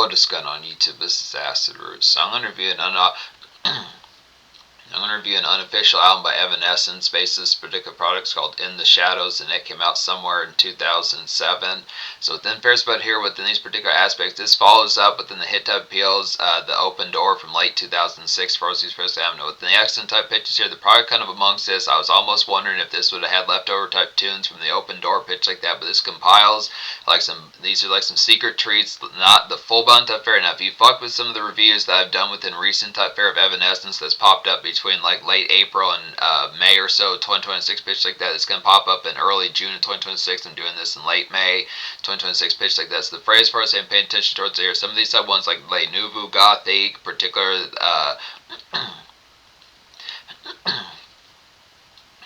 what is going on YouTube? This is Acid Roots. So I'm going to review an unofficial album by Evanescence based on this particular product. It's called In the Shadows, and it came out somewhere in 2007. So within Fair's Bud here, within these particular aspects, this follows up within the hit type appeals, the Open Door from late 2006 for these first album. Within the excellent type pitches here, the product kind of amongst this, I was almost wondering if this would have had leftover type tunes from the Open Door pitch like that, but this compiles these are like some secret treats, not the full bound type fare. Now if you fuck with some of the reviews that I've done within recent type fare of Evanescence that's popped up between like late April and May or so 2026 pitch like that, it's going to pop up in early June of 2026. I'm doing this in late May 2026 pitch like that. So the phrase for us I'm paying attention towards here, some of these type ones like Le Nouveau Gothique, particular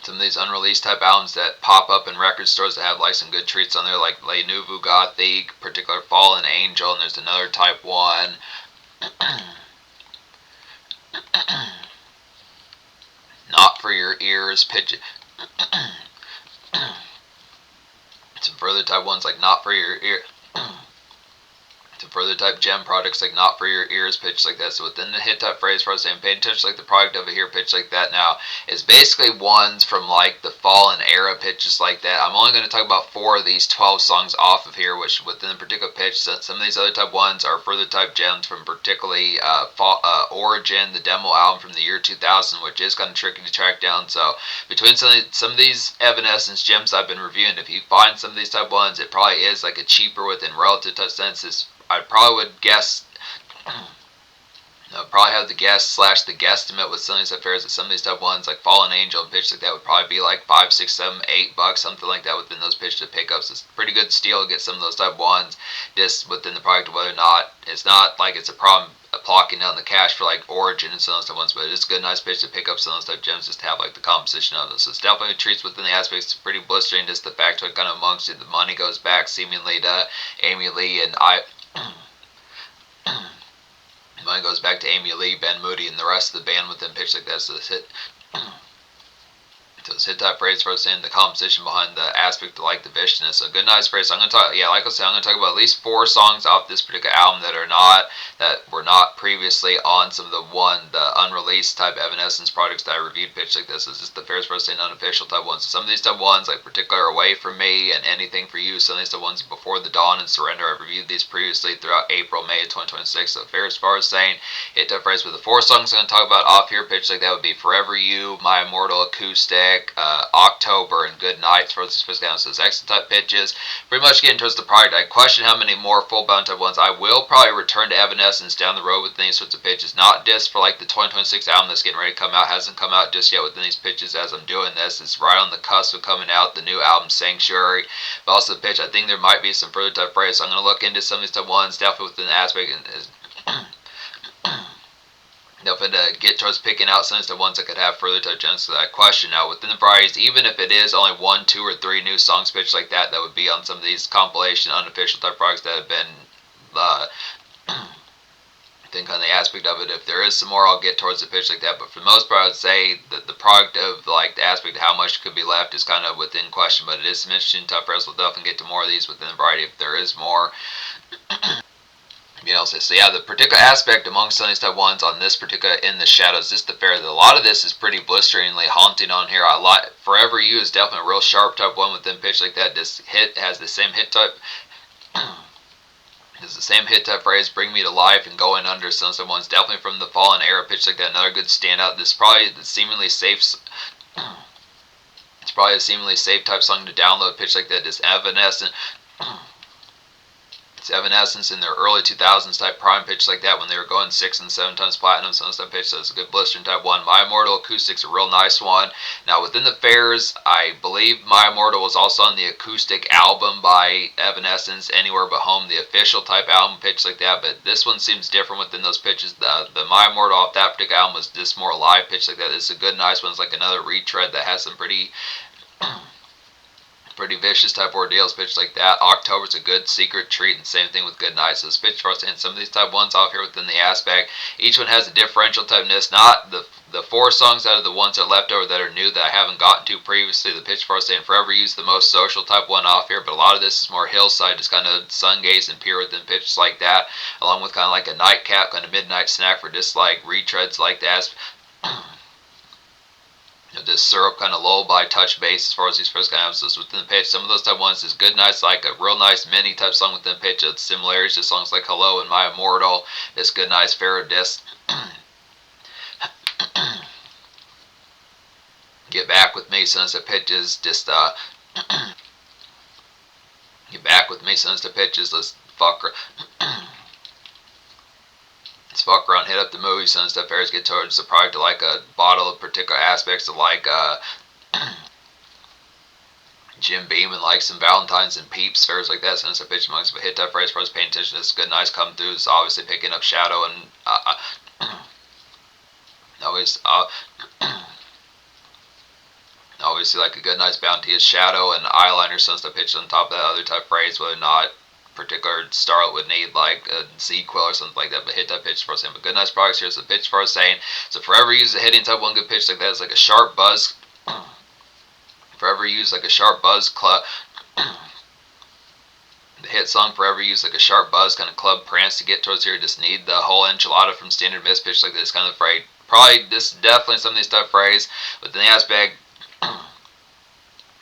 some of these unreleased type albums that pop up in record stores that have like some good treats on there, like Le Nouveau Gothique, particular Fallen Angel, and there's another type one. Not for Your Ears, pitch. Some further type ones like Not for Your Ear. Some further type gem products like Not for Your Ears, pitch like that. So within the hit type phrase for us saying paying attention like the product of it here, pitch like that now is basically ones from like the Fallen era pitches like that. I'm only going to talk about 4 of these 12 songs off of here, which within the particular pitch, some of these other type ones are further type gems from particularly Origin, the demo album from the year 2000, which is kind of tricky to track down. So between some of these Evanescence gems I've been reviewing, if you find some of these type ones, it probably is like a cheaper within relative type senses. I probably would guess, probably have the guess slash the guesstimate with some of these affairs that some of these type ones like Fallen Angel and pitch like that would probably be like $5, $6, $7, $8, something like that within those pitch to pickups. It's a pretty good steal to get some of those type ones just within the product, whether or not it's not like it's a problem plocking down the cash for like Origin and some of those type ones, but it's a good nice pitch to pick up some of those type gems just to have like the composition of them. So it's definitely treats within the aspects pretty blistering, just the fact that kind of amongst it the money goes back seemingly to Amy Lee and mine goes back to Amy Lee, Ben Moody, and the rest of the band within pitch like that. So this hit type phrase for us saying the composition behind the aspect of like the viciousness. A good nice phrase. So I'm gonna talk, like I said, I'm gonna talk about at least 4 songs off this particular album that were not previously on some of the unreleased type Evanescence products that I reviewed pitch like this. Is just the phrase for us saying unofficial type ones. So some of these type ones like particular Away From Me and Anything For You. Some of these type ones Before the Dawn and Surrender. I've reviewed these previously throughout April, May of 2026. So fair as far as saying hit type phrase. With the 4 songs I'm gonna talk about off here pitch like that would be Forever You, My Immortal Acoustic, October, and Good Night. So it's excellent type pitches. Pretty much getting towards the product. I question how many more full bound type ones. I will probably return to Evanescence down the road with these sorts of pitches. Not just for like the 2026 album that's getting ready to come out. Hasn't come out just yet within these pitches as I'm doing this. It's right on the cusp of coming out, the new album Sanctuary. But also the pitch, I think there might be some further type phrase. So I'm going to look into some of these type ones, definitely within the aspect. Definitely to get towards picking out some of the ones that could have further type gems to that question. Now within the varieties, even if it is only 1, 2, or 3 new songs pitched like that, that would be on some of these compilation unofficial type products that have been I think on the aspect of it, if there is some more, I'll get towards the pitch like that. But for the most part, I would say that the product of like the aspect of how much could be left is kind of within question. But it is some interesting type products. We'll definitely get to more of these within the variety if there is more. So yeah, the particular aspect amongst some of these type ones on this particular In the Shadows, just the fair, that a lot of this is pretty blisteringly haunting on here. I like Forever You is definitely a real sharp type one within pitch like that. This hit has the same hit type. It's the same hit type phrase, Bring Me to Life and Going Under. Some ones definitely from the Fallen era pitch like that. Another good standout. This is probably the seemingly safe. It's probably a seemingly safe type song to download pitch like that. This Evanescence. Evanescence in their early 2000s type prime pitch like that when they were going 6 and 7 times platinum. Some stuff pitch, so it's a good blistering type one. My Immortal Acoustic's a real nice one. Now within the fairs, I believe My Immortal was also on the acoustic album by Evanescence, Anywhere But Home, the official type album pitch like that. But this one seems different within those pitches. The My Immortal off that particular album was just more live pitch like that. It's a good nice one. It's like another retread that has some pretty pretty vicious type ordeals, pitch like that. October's a good secret treat, and same thing with Good Night. So this pitch for us, and some of these type ones off here within the aspect. Each one has a differential typeness, not the 4 songs out of the ones that are left over that are new that I haven't gotten to previously. The pitch for us saying Forever You's the most social type one off here, but a lot of this is more hillside, just kind of sun gaze and pure within pitches like that, along with kind of like a nightcap, kind of midnight snack for just like retreads like that. This syrup kind of lullaby touch bass as far as these first kind of episodes within the pitch. Some of those type ones is Good Night's like a real nice mini type song within the pitch. It's similarities to songs like Hello and My Immortal. This Good Night's Pharaoh Disc. Get Back With Me, Sunset Pitches. Just Get Back With Me, Sunset Pitches. Let's fuck around, hit up the movie, some stuff. Areas get towards the product to like a bottle of particular aspects of like Jim Beam and like some Valentines and Peeps, fairs like that. Some stuff pitch amongst but hit that phrase for us paying attention to this good nice come through. It's obviously picking up Shadow and always obviously like a good nice bounty is Shadow and eyeliner, some stuff pitched on top of that other type phrase, whether or not particular starlet would need like a Z-Quill or something like that, but hit that pitch for us. But good nice products here. So the pitch for us saying, so Forever Use a hitting type one good pitch like that is like a sharp buzz. Forever Use like a sharp buzz club. The hit song Forever Use like a sharp buzz kind of club prance to get towards here. Just need the whole enchilada from Standard Miss pitch like this kind of phrase. Probably this definitely some of these type phrase, but then the aspect.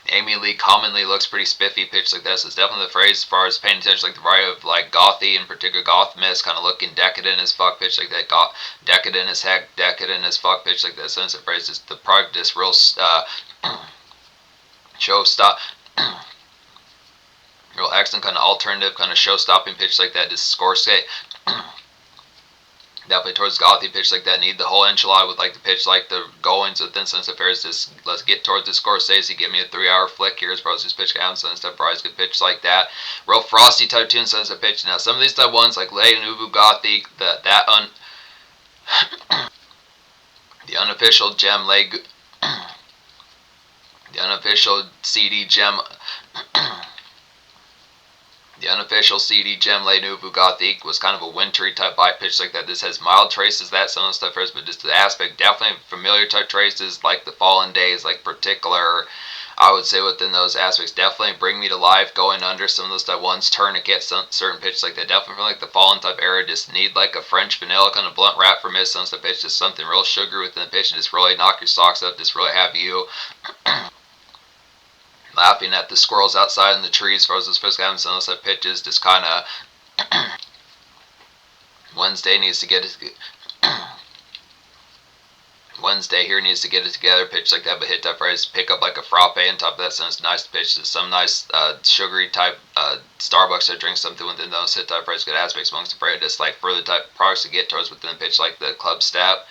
Amy Lee commonly looks pretty spiffy pitch like this. It's definitely the phrase as far as paying attention like the variety of like gothy in particular goth miss kind of looking decadent as fuck pitch like that. Decadent as heck, decadent as fuck pitch like that. So it's a phrase is the product is real show stop real excellent kind of alternative kind of show stopping pitch like that. Just score skate. Definitely towards gothy pitch like that. Need the whole enchilada with like the pitch like the goings within Sense Affairs. Just let's get towards the Scorsese. Give me a 3-hour flick here as far as this pitch counts. Sense Affairs good pitch like that. Real frosty type tune Sense of pitch. Now some of these type ones like Lay Nubu Gothic, the unofficial gem Lay the unofficial CD gem The unofficial CD Gem Les Nouveaux Gothique was kind of a wintry type bite pitch like that. This has mild traces, that some of the stuff first, but just the aspect, definitely familiar type traces like the Fallen Days, like particular, I would say within those aspects, definitely Bring Me to Life, Going Under, some of those type ones, Tourniquet, some certain pitches like that, definitely from like the Fallen type era, just need like a French vanilla kind of blunt wrap for Miss, some stuff pitch, just something real sugary within the pitch, and just really knock your socks up, just really have you laughing at the squirrels outside in the trees as far as this first guy some of those pitches, just kind of Wednesday needs to get it Wednesday here needs to get it together, pitch like that, but hit that phrase, pick up like a frappe on top of that, so it's nice to pitch to some nice sugary type Starbucks that drink something within those hit type phrase, good aspects amongst the phrase, just like further type products to get towards within the pitch like the club step.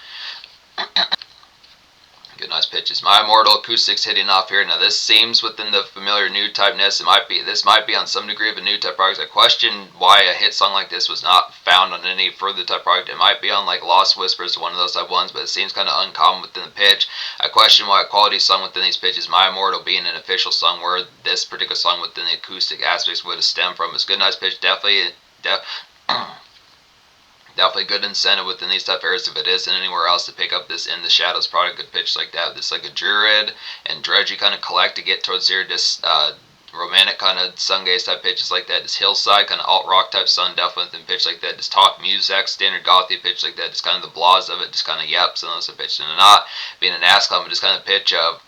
Good nice pitches. My Immortal acoustics hitting off here. Now this seems within the familiar new typeness. This might be on some degree of a new type product. I question why a hit song like this was not found on any further type product. It might be on like Lost Whispers, one of those type ones, but it seems kind of uncommon within the pitch. I question why a quality song within these pitches, My Immortal being an official song, where this particular song within the acoustic aspects would have stemmed from. It's good nice pitch. Definitely good incentive within these type areas if it isn't anywhere else to pick up this In the Shadows product, good pitch like that. This like a druid and dredgy kind of collect to get towards here, just romantic kind of sun gaze type pitches like that. This hillside kind of alt rock type sun definitely within pitch like that. Just talk music, standard gothy pitch like that. Just kind of the blahs of it, just kind of yeps and those pitch, and not being an ass but just kind of pitch of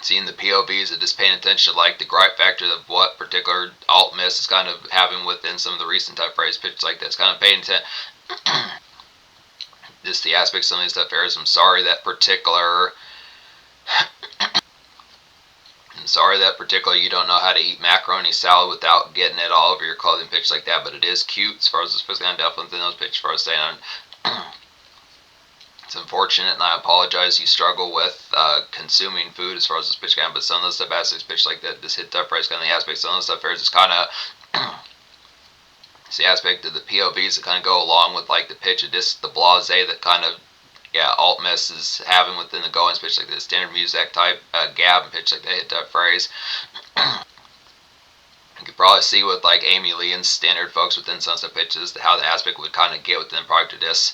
seeing the POVs and just paying attention to like the gripe factor of what particular alt miss is kind of having within some of the recent type phrase pitches like that. It's kind of paying attention just the aspects of some of these type areas. I'm sorry that particular you don't know how to eat macaroni salad without getting it all over your clothing pitch like that, but it is cute as far as this first kind of definitely within those pitches as far as saying it's unfortunate, and I apologize you struggle with consuming food as far as this pitch can, but some of those stuff aspects pitch like that, this hit type price kind of the aspects, some of those stuff areas is kind of it's the aspect of the POVs that kind of go along with like the pitch of just the blase that kind of yeah, alt miss is having within the goings pitch like this, standard music type gab and pitch like that hit type phrase. You could probably see with like Amy Lee and standard folks within sunset pitches how the aspect would kind of get within the product of this.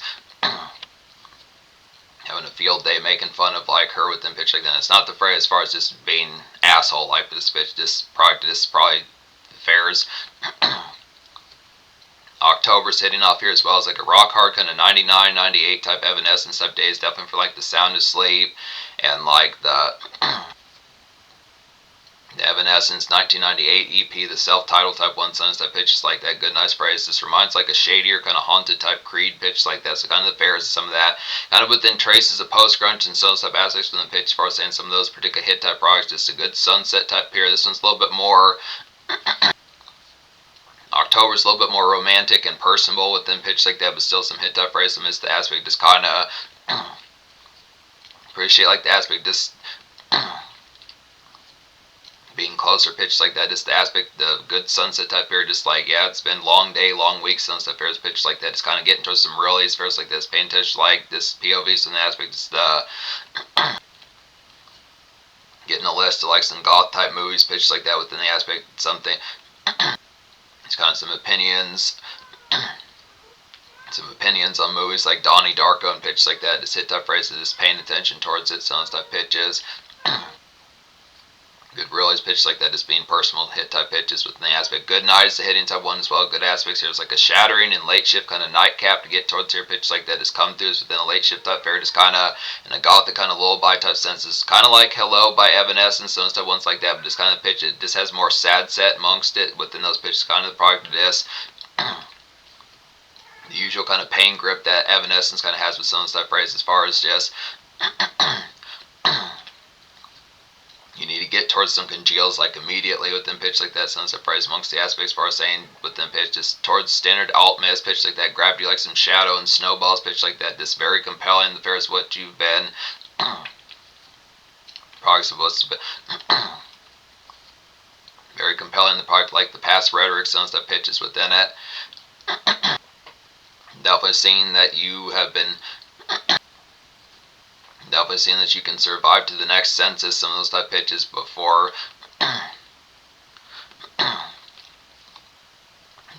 Having a field day making fun of like her within pitch like that. It's not the phrase as far as just being asshole like this pitch. This product of this probably fares. October's hitting off here as well as like a rock hard kind of 99, 98 type Evanescence type days, definitely for like the Sound Asleep and like the Evanescence 1998 EP, the self-titled type 1 Suns type pitches like that. Good, nice phrase. This reminds like a shadier kind of haunted type Creed pitch like that. So kind of the fares of some of that. Kind of within traces of post-grunge and Suns type aspects within the pitch as far as saying some of those particular hit type products. Just a good sunset type here. This one's a little bit more October's a little bit more romantic and personable within pitch like that, but still some hit type phrase. Amidst the aspect just kind of appreciate like the aspect just being closer pitched like that. Just the aspect, the good sunset type here. Just like, yeah, it's been long day, long week. Sunset fair is pitched like that. Just kind of getting towards some reallys fairs like this. Paying attention like this POV. So the aspect is the getting a list of like some goth type movies pitched like that within the aspect something. It's kind of some opinions. Some opinions on movies like Donnie Darko and pitches like that. Just hit type phrases, just paying attention towards it. Some type pitches. Good realities pitches like that, just being personal hit type pitches within the aspect. Good night is the hitting type 1 as well. Good aspects here. It's like a shattering and late shift kind of nightcap to get towards here pitches like that. Just come through within a late shift type fair. Just kind of in a gothic kind of lullaby type senses. Kind of like Hello by Evanescence. Those type ones like that. But just kind of pitch it. Just has more sad set amongst it within those pitches. Kind of the product of this. The usual kind of pain grip that Evanescence kind of has with some type phrase as far as just you need to get towards some congeals like immediately within pitch like that. Sunset phrase amongst the aspects as far as saying within pitch just towards standard alt miss pitch like that. Grabbed you like some shadow and snowballs pitch like that. Just very compelling. The fair is what you've been. Probably supposed to be. Very compelling. The product like the past rhetoric. Sunset pitches within it. Definitely seeing that you have been. Definitely seeing that you can survive to the next census, some of those type pitches before.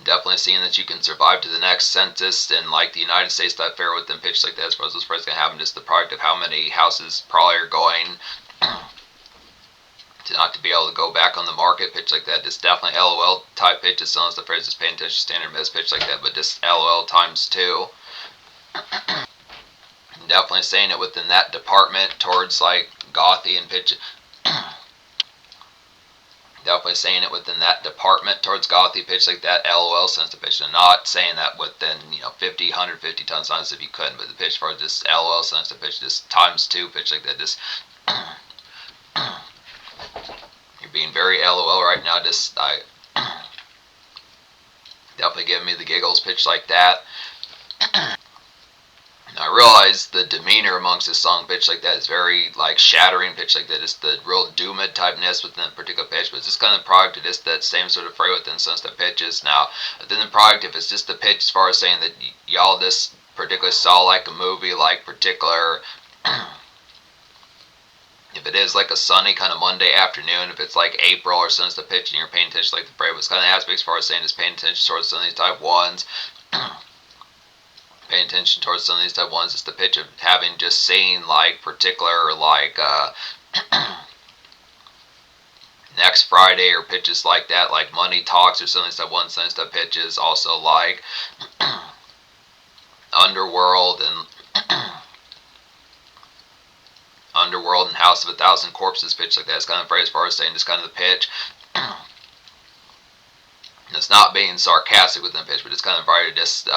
Definitely seeing that you can survive to the next census in like the United States type fair within pitch like that. As far as those prices going to happen, just the product of how many houses probably are going to not to be able to go back on the market pitch like that. Just definitely LOL type pitches, some of those phrases paying attention to standard miss pitch like that, but just LOL times 2. Definitely saying it within that department towards like gothy and pitch. Definitely saying it within that department towards gothy pitch like that. LOL sense of pitch. And not saying that within 50, 150 tons on if you couldn't, but the pitch for just LOL sense of pitch just times 2 pitch like that. Just you're being very LOL right now. Just definitely giving me the giggles pitch like that. I realize the demeanor amongst this song pitch like that is very like shattering pitch like that. It's the real doomid typeness within a particular pitch, but it's just kind of product of just that same sort of fray within some stuff pitches. Now, within the product, if it's just the pitch as far as saying that y'all this particularly saw like a movie, like particular. If it is like a sunny kind of Monday afternoon, if it's like April or some stuff pitch and you're paying attention like the fray, it's kind of aspects as far as saying just paying attention towards some of these type 1s. Paying attention towards some of these type 1s, it's the pitch of having just seen like particular like next Friday or pitches like that, like Money Talks or some of these type 1s, some of these type pitches, also like Underworld and Underworld and House of a Thousand Corpses pitch like that. It's kind of phrase as far as saying just kind of the pitch. And it's not being sarcastic within the pitch, but it's kind of probably just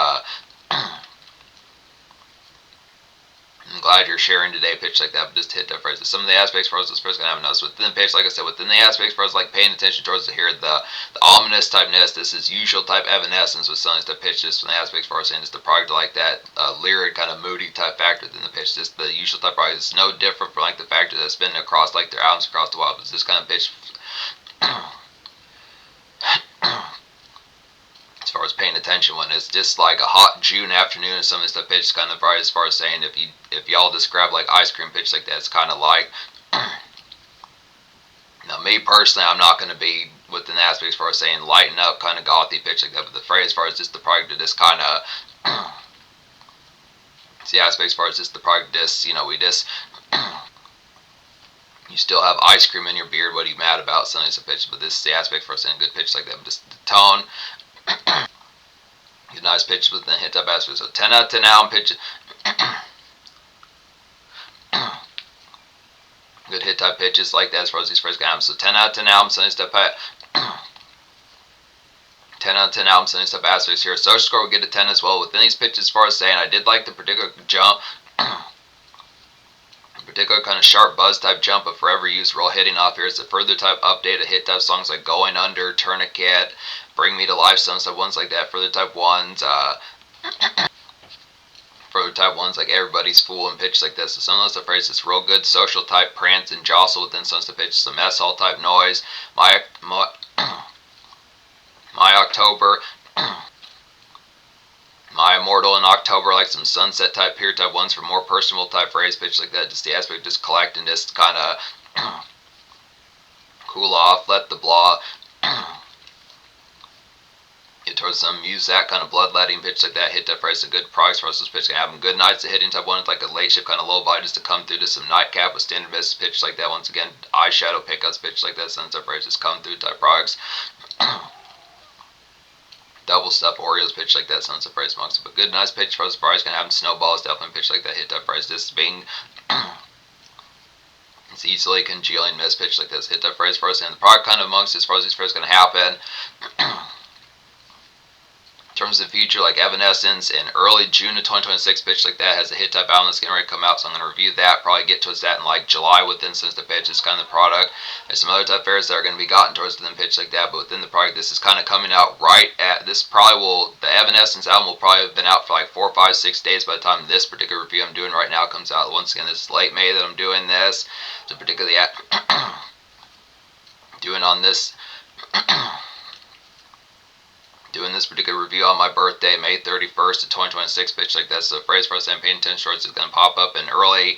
I'm glad you're sharing today pitch like that, but just hit that phrase. Some of the aspects for us this person gonna have noticed within the pitch, like I said, within the aspects for us like paying attention towards the ominous typeness. This is usual type Evanescence with some of the pitches from the aspects for us, and just the product like that lyric kind of moody type factor within the pitch. Just the usual type product is no different from like the factor that's been across like their albums across the wild. It's this kind of pitch. As far as paying attention when it's just like a hot June afternoon and some of this stuff pitch kind of right as far as saying if y'all describe like ice cream pitch like that, it's kind of like now me personally, I'm not going to be within the aspect as far as saying lighten up kind of gothy pitch like that, but the phrase as far as just the product of this kind of it's the aspect as far as just the product of this, we just you still have ice cream in your beard. What are you mad about? Something's a pitch, but this is the aspect for saying good pitch like that. But just the tone, good nice pitch with the hit type aspect. So 10 out of 10 album pitch. Good hit type pitches like that as far as these first albums. So 10 out of 10 albums, something step 10 out of 10 albums, something step aspects here. Social score will get a 10 as well within these pitches as far as saying I did like the particular jump. Particular kind of sharp buzz type jump of Forever You's real hitting off here. It's a further type update of hit type songs like Going Under, Tourniquet, Bring Me to Life, some stuff ones like that. Further type ones, like Everybody's Fool and pitch like this. So some of those phrases, it's real good social type prance and jostle within some of the pitch, some mess hall type noise. My October. My Immortal in October, like some sunset type, pier type ones for more personable type phrase pitch like that. Just the aspect of just collect and just kind of cool off, let the blah get towards some use that kind of bloodletting pitch like that. Hit that phrase, a good price for us pitch. Can have them good nights at hitting type one with like a late shift kind of lullaby just to come through to some nightcap with standard miss pitch like that. Once again, eyeshadow pickups pitch like that. Sunset phrase just come through type products. Double stuff Oreos pitch like that, sounds a phrase amongst it. But good, nice pitch for us. Price can have them snowballs, definitely pitch like that. Hit that phrase. This being it's easily congealing miss pitch like this. Hit that phrase for us. And the product kind of amongst as far as these phrases going to happen. In terms of the future, like Evanescence in early June of 2026, pitch like that has a hit type album that's getting ready to come out, so I'm going to review that, probably get towards that in like July within since the pitch is kind of the product. There's some other type fairs that are going to be gotten towards the pitch like that, but within the product, this is kind of coming out right at, this probably will, the Evanescence album will probably have been out for like 4, 5, 6 days by the time this particular review I'm doing right now comes out. Once again, this is late May that I'm doing this, so particularly doing on this doing this particular review on my birthday, May 31st of 2026, pitch like that. So the phrase for us I'm paying attention towards is going to pop up in early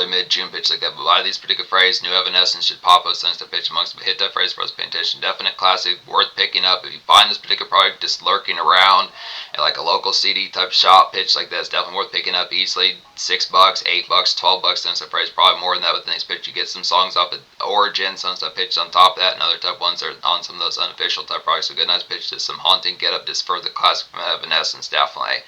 mid-June pitch like that. But a lot of these particular phrases, new Evanescence should pop up since the pitch amongst them. Hit that phrase for us paying attention. Definite classic, worth picking up. If you find this particular product just lurking around at like a local CD type shop pitch like that, it's definitely worth picking up easily. $6, $8, $12 since the phrase, probably more than that within this pitch. You get some songs off of Origin, some stuff pitched on top of that, and other type ones are on some of those unofficial type products. So good, nice pitch to some haunting get up just for the classic from Evanescence, definitely.